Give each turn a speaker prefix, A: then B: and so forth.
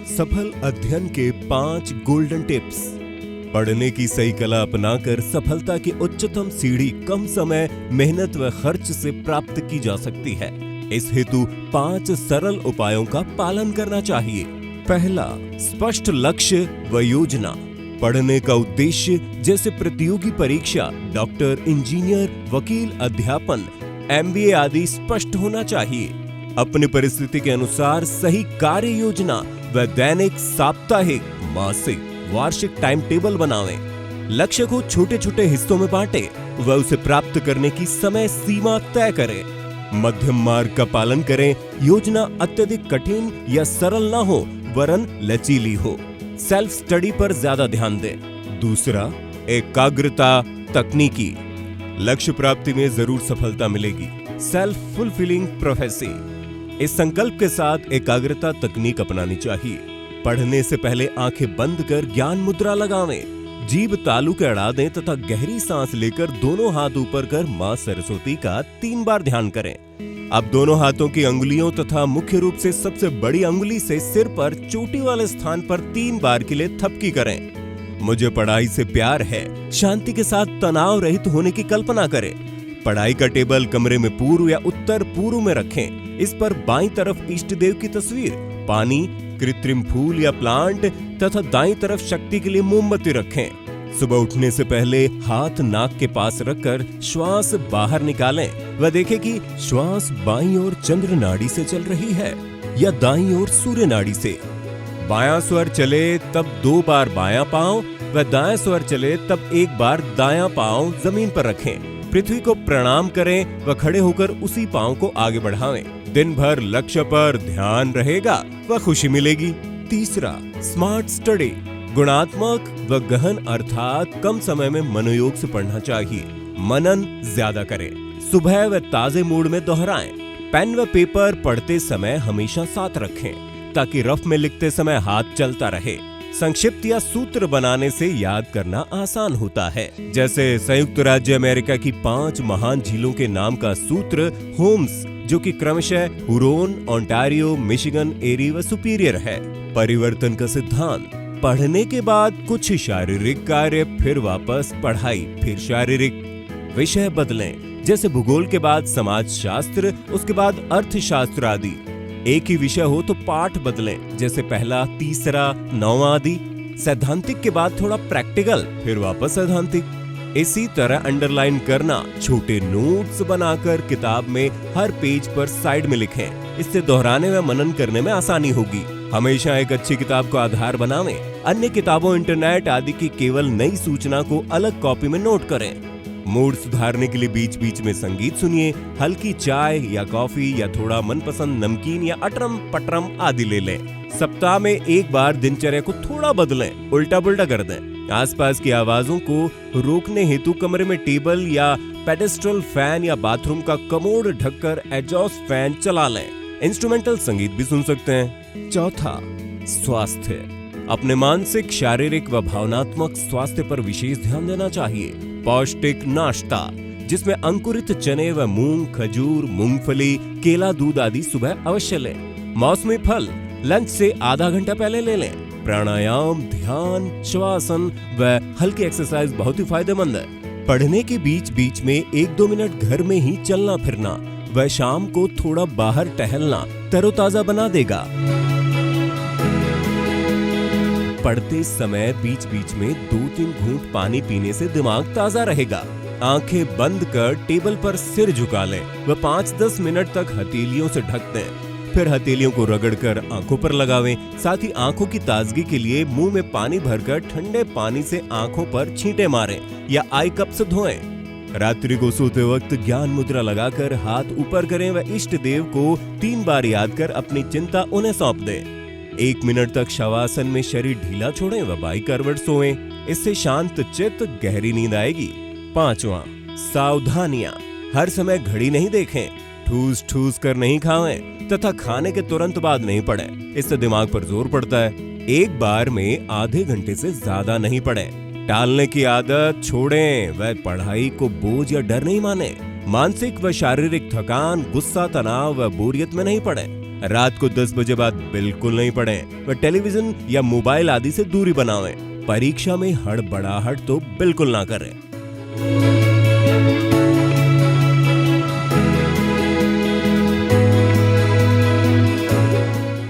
A: सफल अध्ययन के 5 गोल्डन टिप्स। पढ़ने की सही कला अपनाकर सफलता की उच्चतम सीढ़ी कम समय, मेहनत व खर्च से प्राप्त की जा सकती है। इस हेतु 5 सरल उपायों का पालन करना चाहिए। पहला, स्पष्ट लक्ष्य व योजना। पढ़ने का उद्देश्य जैसे प्रतियोगी परीक्षा, डॉक्टर, इंजीनियर, वकील, अध्यापन, MBA आदि स्पष्ट होना चाहिए। अपनी परिस्थिति के अनुसार सही कार्य योजना व दैनिक, साप्ताहिक, मासिक, वार्षिक टाइम टेबल बनावें। लक्ष्य को छोटे छोटे हिस्सों में बांटें व उसे प्राप्त करने की समय सीमा तय करें। मध्यम मार्ग का पालन करें। योजना अत्यधिक कठिन या सरल ना हो, वरन लचीली हो। सेल्फ स्टडी पर ज्यादा ध्यान दें। दूसरा, एकाग्रता तकनीकी। लक्ष्य प्राप्ति में जरूर सफलता मिलेगी। Self fulfilling prophecy. इस संकल्प के साथ एकाग्रता तकनीक अपनानी चाहिए। पढ़ने से पहले आंखें बंद कर ज्ञान मुद्रा लगावें। जीभ तालू के अड़ा दें तथा गहरी सांस लेकर दोनों हाथ ऊपर कर मां सरस्वती का 3 बार ध्यान करें। अब दोनों हाथों की अंगुलियों तथा मुख्य रूप से सबसे बड़ी अंगुली से सिर पर चोटी वाले स्थान पर 3 बार के लिए थपकी करें। मुझे पढ़ाई से प्यार है, शांति के साथ तनाव रहित होने की कल्पना करें। पढ़ाई का टेबल कमरे में पूर्व या उत्तर पूर्व में रखें। इस पर बाईं तरफ इष्ट देव की तस्वीर, पानी, कृत्रिम फूल या प्लांट तथा दाईं तरफ शक्ति के लिए मोमबत्ती रखें। सुबह उठने से पहले हाथ नाक के पास रखकर श्वास बाहर निकालें व देखें कि श्वास बाईं ओर चंद्र नाड़ी से चल रही है या दाईं ओर सूर्य नाड़ी से। बायां स्वर चले तब 2 बार बायां पांव व दायां स्वर चले तब 1 बार दायां पांव जमीन पर रखें। पृथ्वी को प्रणाम करें व खड़े होकर उसी पांव को आगे बढ़ावें। दिन भर लक्ष्य पर ध्यान रहेगा व खुशी मिलेगी। तीसरा, स्मार्ट स्टडी। गुणात्मक व गहन अर्थात कम समय में मनोयोग से पढ़ना चाहिए। मनन ज्यादा करें। सुबह व ताजे मूड में दोहराएं। पेन व पेपर पढ़ते समय हमेशा साथ रखें ताकि रफ में लिखते समय हाथ चलता रहे। संक्षिप्त या सूत्र बनाने से याद करना आसान होता है। जैसे संयुक्त राज्य अमेरिका की 5 महान झीलों के नाम का सूत्र होम्स, जो कि क्रमशः हुरोन, ओंटारियो, मिशिगन, एरी व सुपीरियर है। परिवर्तन का सिद्धांत। पढ़ने के बाद कुछ शारीरिक कार्य, फिर वापस पढ़ाई, फिर शारीरिक। विषय बदलें। जैसे भूगोल के बाद समाज शास्त्र, उसके बाद अर्थशास्त्र आदि। एक ही विषय हो तो पाठ बदलें, जैसे पहला, तीसरा, 9वां आदि। सैद्धांतिक के बाद थोड़ा प्रैक्टिकल, फिर वापस सैद्धांतिक। इसी तरह अंडरलाइन करना। छोटे नोट्स बनाकर किताब में हर पेज पर साइड में लिखें। इससे दोहराने व मनन करने में आसानी होगी। हमेशा एक अच्छी किताब को आधार बनावें। अन्य किताबों, इंटरनेट आदि की केवल नई सूचना को अलग कॉपी में नोट करें। मूड सुधारने के लिए बीच बीच में संगीत सुनिए। हल्की चाय या कॉफी या थोड़ा मनपसंद नमकीन या अटरम पटरम आदि ले लें। सप्ताह में 1 बार दिनचर्या को थोड़ा बदलें, उल्टा पुल्टा कर दें। आसपास की आवाजों को रोकने हेतु कमरे में टेबल या पेडेस्ट्रल फैन या बाथरूम का कमोड ढककर एग्जॉस्ट फैन चला लें। इंस्ट्रूमेंटल संगीत भी सुन सकते हैं। चौथा, स्वास्थ्य। अपने मानसिक, शारीरिक व भावनात्मक स्वास्थ्य पर विशेष ध्यान देना चाहिए। पौष्टिक नाश्ता, जिसमें अंकुरित चने व मूंग, खजूर, मूंगफली, केला, दूध आदि सुबह अवश्य लें। मौसमी फल लंच से आधा घंटा पहले ले लें। प्राणायाम, ध्यान, श्वासन व हल्की एक्सरसाइज बहुत ही फायदेमंद है। पढ़ने के बीच बीच में 1-2 मिनट घर में ही चलना फिरना व शाम को थोड़ा बाहर टहलना तरोताजा बना देगा। पढ़ते समय बीच बीच में 2-3 घूंट पानी पीने से दिमाग ताजा रहेगा। आंखें बंद कर टेबल पर सिर झुका लें व 5-10 मिनट तक हथेलियों से ढक दें। फिर हथेलियों को रगड़कर आंखों पर लगावें। साथ ही आंखों की ताजगी के लिए मुंह में पानी भरकर ठंडे पानी से आंखों पर छींटे मारें या आई कप से धोएं। रात्रि को सोते वक्त ज्ञान मुद्रा लगाकर हाथ ऊपर करें व इष्ट देव को 3 बार याद कर अपनी चिंता उन्हें सौंप दें। 1 मिनट तक शवासन में शरीर ढीला छोड़ें व बाई करवट सोएं। इससे शांत चित्त, गहरी नींद आएगी। 5वां, सावधानियां। हर समय घड़ी नहीं देखें। ठूस ठूस कर नहीं खाएं तथा खाने के तुरंत बाद नहीं पढ़ें। इससे दिमाग पर जोर पड़ता है। एक बार में आधे घंटे से ज्यादा नहीं पढ़ें। टालने की आदत छोड़ें व पढ़ाई को बोझ या डर नहीं माने। मानसिक व शारीरिक थकान, गुस्सा, तनाव व बोरियत में नहीं पड़ें। रात को 10 बजे बाद बिल्कुल नहीं पढ़ें व टेलीविजन या मोबाइल आदि से दूरी बनाएं। परीक्षा में हड़बड़ाहट तो बिल्कुल ना करें।